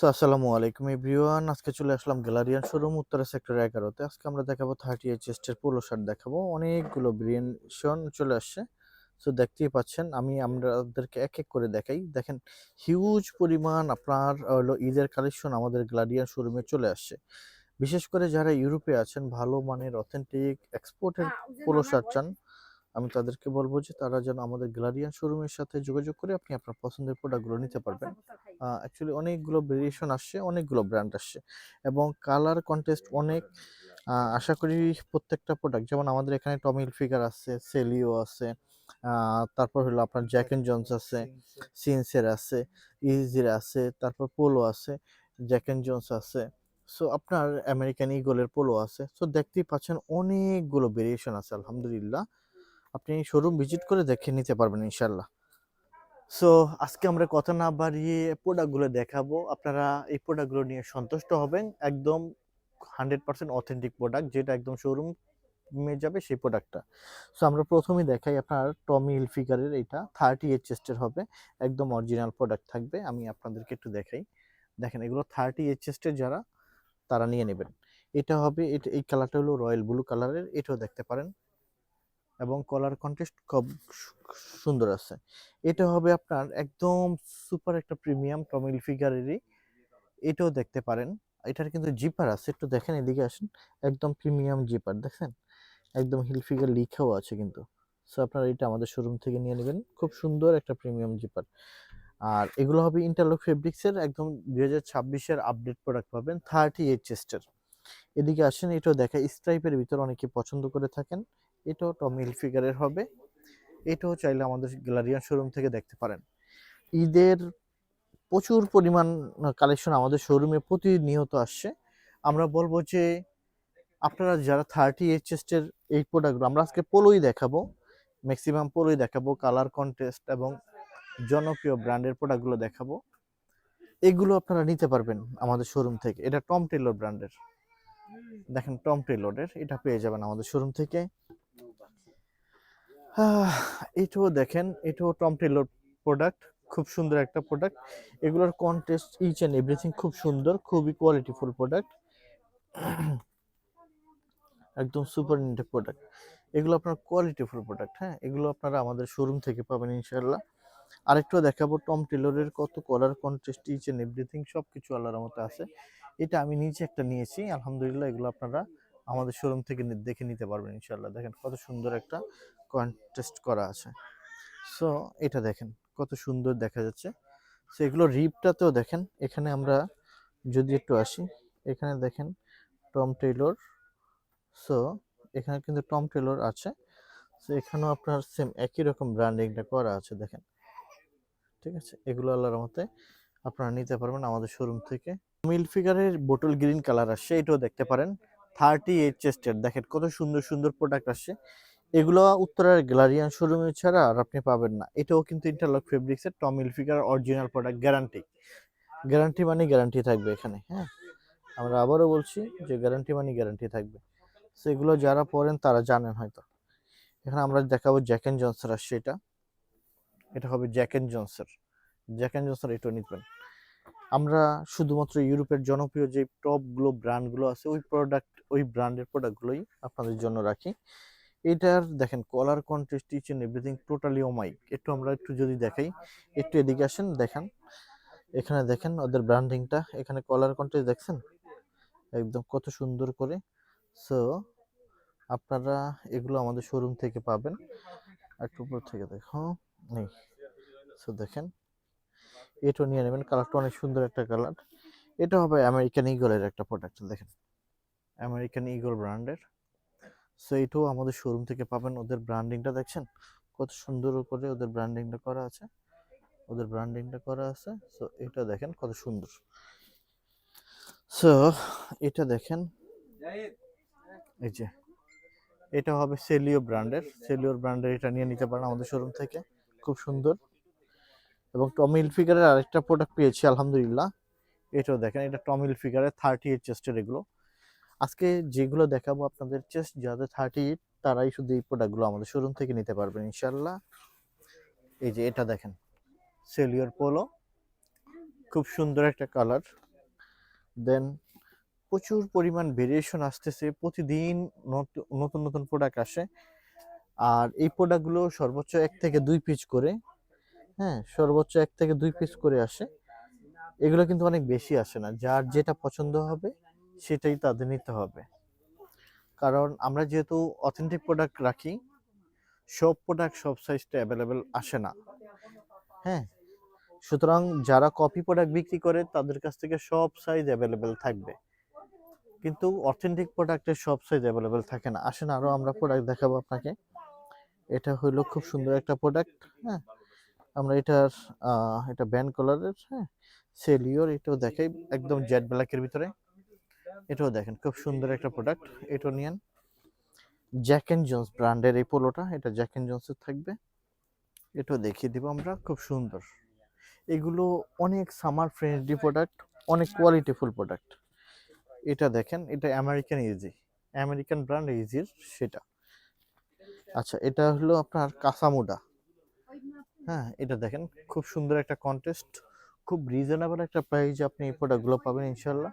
আসসালামু আলাইকুম এভরিওয়ান। আজকে চলে আসলাম গ্যালারিয়ান শোরুম উত্তরা সেক্টর 11-তে। আজকে আমরা দেখাবো 38 চেস্টের পোলো শার্ট দেখাবো। অনেকগুলো ভেরিয়েশন চলে আসছে। দেখতেই পাচ্ছেন, আমি আপনাদেরকে এক এক করে দেখাই। দেখেন, হিউজ পরিমাণ আপনার হলো ঈদের কালেকশন আমাদের গ্যালারিয়ান শোরুমে চলে আসছে। বিশেষ করে যারা ইউরোপে আছেন, ভালো মানের অথেন্টিক এক্সপোর্টের পোলো শার্ট চান, আমি তাদেরকে বলবো যে তারা যেন আমাদের গ্যালারিয়ান শোরুমের সাথে যোগাযোগ করে আপনি আপনার পছন্দের প্রোডাক্টগুলো নিতে পারবেন। অ্যাকচুয়ালি অনেকগুলো ভেরিয়েশন আসছে, অনেকগুলো ব্র্যান্ড আসছে এবং কালার কন্টেস্ট অনেক। আশা করি প্রত্যেকটা প্রোডাক্ট, যেমন আমাদের এখানে টমি হিলফিগার আছে, সেলিও আছে, তারপর হলো আপনার জ্যাক এন্ড জন্স আছে, সিনসের আছে, ইজির আছে, তারপর পোলো আছে, জ্যাক এন্ড জন্স আছে। আপনার আমেরিকান ইগলের পোলো আছে। দেখতেই পাচ্ছেন অনেকগুলো ভেরিয়েশন আছে আলহামদুলিল্লাহ। আপনি শোরুম ভিজিট করে দেখে নিতে পারবেন ইনশাল্লাহ। সো আজকে আমরা কথা না বাড়িয়ে প্রোডাক্টগুলো দেখাবো। আপনারা এই প্রোডাক্টগুলো নিয়ে সন্তুষ্ট হবেন। একদম 100% অথেন্টিক প্রোডাক্ট, যেটা একদম শোরুমে যাবে সেই প্রোডাক্টটা। আমরা প্রথমেই দেখাই আপনার টমি হিলফিগারের, এটা 38 চেস্টের হবে, একদম অরিজিনাল প্রোডাক্ট থাকবে। আমি আপনাদেরকে একটু দেখাই। দেখেন, এগুলো 38 চেস্টের যারা, তারা নিয়ে নেবেন। এটা হবে, এই কালারটা হলো রয়্যাল ব্লু কালারের, এটাও দেখতে পারেন এবং কলার কন্টেস্ট খুব সুন্দর আছে। এটা হবে আপনার একদম সুপার একটা প্রিমিয়াম টমি হিলফিগারেরই, এটাও দেখতে পারেন। এটার কিন্তু জিপার আছে, একটু দেখেন, এদিকে আসেন। একদম প্রিমিয়াম জিপার দেখেন, একদম হিলফিগার লিখাও আছে কিন্তু। আপনারা এটা আমাদের শোরুম থেকে নিয়ে নেবেন, খুব সুন্দর একটা প্রিমিয়াম জিপার। আর এগুলো হবে ইন্টারলক ফেব্রিক্সের, একদম 2026-এর আপডেট প্রোডাক্ট পাবেন 38 চেস্টের। এদিকে আসেন, এটাও দেখা, স্ট্রাইপের ভিতর অনেকে পছন্দ করে থাকেন। এটাও টমি হিলফিগারের হবে, এটাও চাইলে আমাদের গ্যালারিয়ান শোরুম থেকে দেখতে পারেন। ঈদের প্রচুর পরিমাণ কালেকশন আমাদের শোরুমে প্রতিনিয়ত আসছে। আমরা বলবো যে আপনারা যারা 38 চেস্টের এই প্রোডাক্টগুলো, আমরা আজকে পোলোই দেখাবো, ম্যাক্সিমাম পোলোই দেখাবো, কালার কন্টেস্ট এবং জনপ্রিয় ব্র্যান্ডের প্রোডাক্টগুলো দেখাবো। এগুলো আপনারা নিতে পারবেন আমাদের শোরুম থেকে। এটা টম টেলর ব্র্যান্ডের, দেখেন টম টেলরের, এটা পেয়ে যাবেন আমাদের শোরুম থেকে। এটাও দেখেন, এটাও টম টেলর প্রোডাক্ট, খুব সুন্দর একটা প্রোডাক্ট। এগুলোর কন্টেস্ট ইচ অ্যান্ড এভরিথিং খুব সুন্দর, খুবই কোয়ালিটিফুল প্রোডাক্ট, একদম সুপার নিটেড প্রোডাক্ট। এগুলো আপনার কোয়ালিটিফুল প্রোডাক্ট। হ্যাঁ, এগুলো আপনারা আমাদের শোরুম থেকে পাবেন ইনশাল্লাহ। আরেকটু দেখাবো টম টেলরের, কত colour contest each and everything সব কিছু আল্লাহর মতো আছে। এটা আমি নিজে একটা নিয়েছি আলহামদুলিল্লাহ। এগুলো আপনারা আমাদের শোরুম থেকে দেখে নিতে পারবেন ইনশাল্লাহ। দেখেন কত সুন্দর একটা কন্টেস্ট করা আছে। সো এটা দেখেন কত সুন্দর দেখা যাচ্ছে। এগুলো রিপটাতেও দেখেন, এখানে আমরা যদি একটু আসি, এখানে দেখেন টম টেইলর। সো এখানে কিন্তু টম টেইলর আছে। এখানেও আপনার সেম একই রকম ব্র্যান্ডিংটা করা আছে দেখেন। ঠিক আছে, এগুলো আল্লাহর রহমতে আপনারা নিতে পারবেন আমাদের শোরুম থেকে। মিল ফিগারের বোটল গ্রিন কালার আসছে, এটাও দেখতে পারেন। 38 চেস্টের, দেখেন কত সুন্দর সুন্দর প্রোডাক্ট আসছে। এগুলো উত্তরার গ্যালারিয়ান শোরুমে ছাড়া আর আপনি পাবেন না। এটাও কিন্তু ইন্টারলক ফেব্রিক্সের Tom Hilfiger original product, guarantee. Guarantee মানে গ্যারান্টি থাকবে এখানে। হ্যাঁ, আমরা আবারও বলছি যে গ্যারান্টি মানে গ্যারান্টি থাকবে। এগুলো যারা পড়েন তারা জানেন হয়তো। এখানে আমরা দেখাবো জ্যাক এন্ড জনসের আসছে, এটা এটা হবে জ্যাক এন্ড জনসের। জ্যাক এন্ড জনসের এটাও নিবেন। আমরা শুধুমাত্র ইউরোপের জনপ্রিয় যে টপগুলো ব্র্যান্ডগুলো আছে, ওই প্রোডাক্ট, ওই ব্র্যান্ডের প্রোডাক্টগুলোই আপনাদের জন্য রাখি। এটার দেখেন colour contrast each and everything totally অমাইক। একটু আমরা একটু যদি দেখাই, একটু এদিকে আসেন, দেখেন এখানে দেখেন ওদের ব্র্যান্ডিংটা, এখানে কলার কন্ট্রাস্ট দেখছেন একদম কত সুন্দর করে। সো আপনারা এগুলো আমাদের শোরুম থেকে পাবেন। একটু উপর থেকে দেখো, নেই। দেখেন, এটাও নিয়ে নেবেন, কালারটা অনেক সুন্দর একটা কালার। এটা হবে আমেরিকান ইগলের একটা প্রোডাক্ট, দেখেন আমেরিকান ইগল ব্র্যান্ডের। এটাও আমাদের শোরুম থেকে পাবেন। ওদের ব্র্যান্ডিংটা দেখছেন কত সুন্দর করে ওদের ব্র্যান্ডিংটা করা আছে, ওদের ব্র্যান্ডিংটা করা আছে। এটা দেখেন কত সুন্দর। সো এটা দেখেন, এই যে এটা হবে সেলিও ব্র্যান্ডের, সেলিওর ব্র্যান্ডের, এটা নিয়ে নিতে পারেন আমাদের শোরুম থেকে, খুব সুন্দর। এবং টমি হিলফিগারের আরেকটা প্রোডাক্ট পেয়েছি আলহামদুলিল্লাহ, এটাও দেখেন, এটা টমি হিলফিগারের 38 চেস্টের। এগুলো আজকে যেগুলো দেখাবো আপনাদের, চেস্ট যাদের 38 তারাই শুধু এই প্রোডাক্টগুলো আমাদের শোরুম থেকে নিতে পারবেন ইনশাল্লাহ। এই যে এটা দেখেন সেলিওর পোলো, খুব সুন্দর একটা কালার, দেন প্রচুর পরিমাণ ভেরিয়েশন আসতেছে প্রতিদিন, নতুন নতুন প্রোডাক্ট আসে। আর এই প্রোডাক্টগুলো সর্বোচ্চ 1 থেকে 2 পিস করে, হ্যাঁ, সর্বোচ্চ 1 থেকে 2 পিস করে আসে। এগুলো কিন্তু অনেক বেশি আসে না। যার যেটা পছন্দ হবে সেটাই তাদের নিতে হবে। কারণ আমরা যেহেতু অথেন্টিক প্রোডাক্ট রাখি, সব প্রোডাক্ট সব সাইজটা অ্যাভেলেবেল আসে না, হ্যাঁ। সুতরাং যারা কপি প্রোডাক্ট বিক্রি করে তাদের কাছ থেকে সব সাইজ অ্যাভেলেবেল থাকবে, কিন্তু অথেন্টিক প্রোডাক্টের সব সাইজ অ্যাভেলেবেল থাকে না। আসেন আরো আমরা প্রোডাক্ট দেখাবো আপনাকে। এটা হলো খুব সুন্দর একটা প্রোডাক্ট, হ্যাঁ। আমরা এটা ব্যান্ড কালারের, হ্যাঁ, সেলিওর। এটাও দেখাই একদম জেড ব্ল্যাকের ভিতরে। এটাও দেখেন খুব সুন্দর একটা প্রোডাক্ট। এটাও নিয়েন। জ্যাক এন্ড জোন্স ব্র্যান্ডের এই পোলোটা, এটা জ্যাক এন্ড জোন্সের থাকবে। এটাও দেখিয়ে দিব আমরা, খুব সুন্দর। এগুলো অনেক সামার ফ্রেন্ডলি প্রোডাক্ট, অনেক কোয়ালিটিফুল প্রোডাক্ট। এটা দেখেন, এটা আমেরিকান ইজি, আমেরিকান ব্র্যান্ড ইজির সেটা। আচ্ছা, এটা হলো আপনার কাসামুডা, হ্যাঁ। এটা দেখেন খুব সুন্দর একটা কন্টেস্ট, খুব রিজনেবল একটা প্রাইসে আপনি এই প্রোডাক্টগুলো পাবেন ইনশাল্লাহ।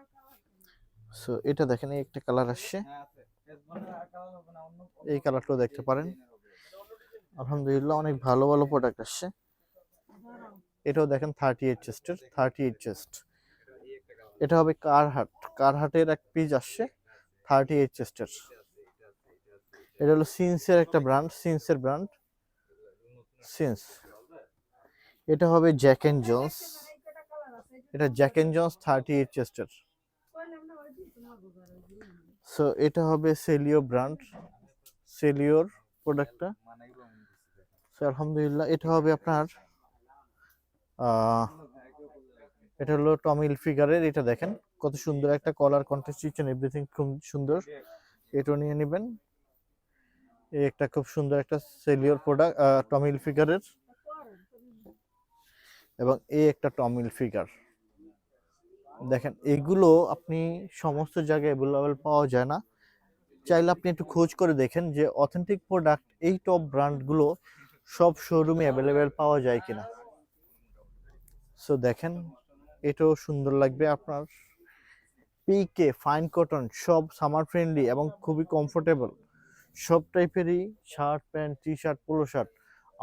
সো এটা দেখেন, এই একটা কালার আসছে, এই কালারটাও দেখতে পারেন। আলহামদুলিল্লাহ অনেক ভালো ভালো প্রোডাক্ট আসছে। এটাও দেখেন 38 চেস্টের, 38 চেস্ট। এটা হবে কারহাটের এক পিস আসছে 38 চেস্টের। এটা হলো সিন্সের একটা ব্র্যান্ড, সিন্সের ব্র্যান্ড সিন্স। এটা হবে জ্যাক এন্ড জোন্স, এটা জ্যাক এন্ড জোন্স 38 চেস্টের। সো এটা হবে সেলিও ব্র্যান্ড, সেলিওর প্রোডাক্টটা। সো আলহামদুলিল্লাহ এটা হবে আপনার এটা হলো টমি হিলফিগারের। এটা দেখেন কত সুন্দর একটা কলার, কন্ট্রাস্ট এন্ড এভরিথিং খুব সুন্দর। এটা নিয়ে নেবেন। এই একটা খুব সুন্দর একটা সেলিওর প্রোডাক্ট টমি হিলফিগারের, এবং এই একটা টমি হিলফিগার। দেখেন এগুলো আপনি সমস্ত জায়গায় অ্যাভেলেবল পাওয়া যায় না। চাইলে আপনি একটু খোঁজ করে দেখেন যে অথেন্টিক প্রোডাক্ট এই টপ ব্র্যান্ডগুলো সব শোরুমে অ্যাভেলেবেল পাওয়া যায় কিনা। সো দেখেন এটাও সুন্দর লাগবে আপনার। পিকে, ফাইন কটন, সব সামার ফ্রেন্ডলি এবং খুবই কমফোর্টেবল। সব টাইপেরই shirt, pant, T shirt, polo shirt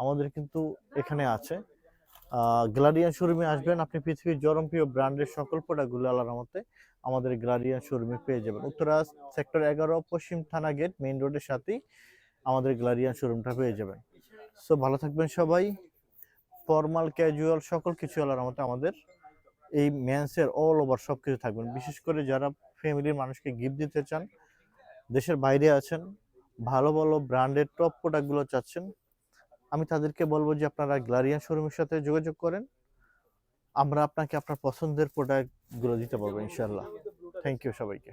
আমাদের কিন্তু এখানে আছে। গ্লাডিয়ান শোরুমে আসবেন, আপনি পৃথিবীর জনপ্রিয় ব্র্যান্ডের সকল প্রোডাক্টগুলো আল্লাহর রহমতে আমাদের গ্লাডিয়ান শোরুমে পেয়ে যাবেন। উত্তরা সেক্টর 11 পশ্চিম থানা গেট মেইন রোডের সাথেই আমাদের গ্লাডিয়ান শোরুমটা পেয়ে যাবেন। সো ভালো থাকবেন সবাই। ফর্মাল, ক্যাজুয়াল সকল কিছু আল্লাহর রহমতে আমাদের এই মেন্সের অল ওভার সবকিছু থাকবেন। বিশেষ করে যারা ফ্যামিলির মানুষকে গিফট দিতে চান, দেশের বাইরে আছেন, ভালো ভালো ব্র্যান্ডেড টপ প্রোডাক্টগুলো চাচ্ছেন, আমি তাদেরকে বলবো যে আপনারা গ্লারিয়ান শোরুমের সাথে যোগাযোগ করেন। আমরা আপনাকে আপনার পছন্দের প্রোডাক্টগুলো দিতে পারবো ইনশাআল্লাহ। থ্যাংক ইউ সবাইকে।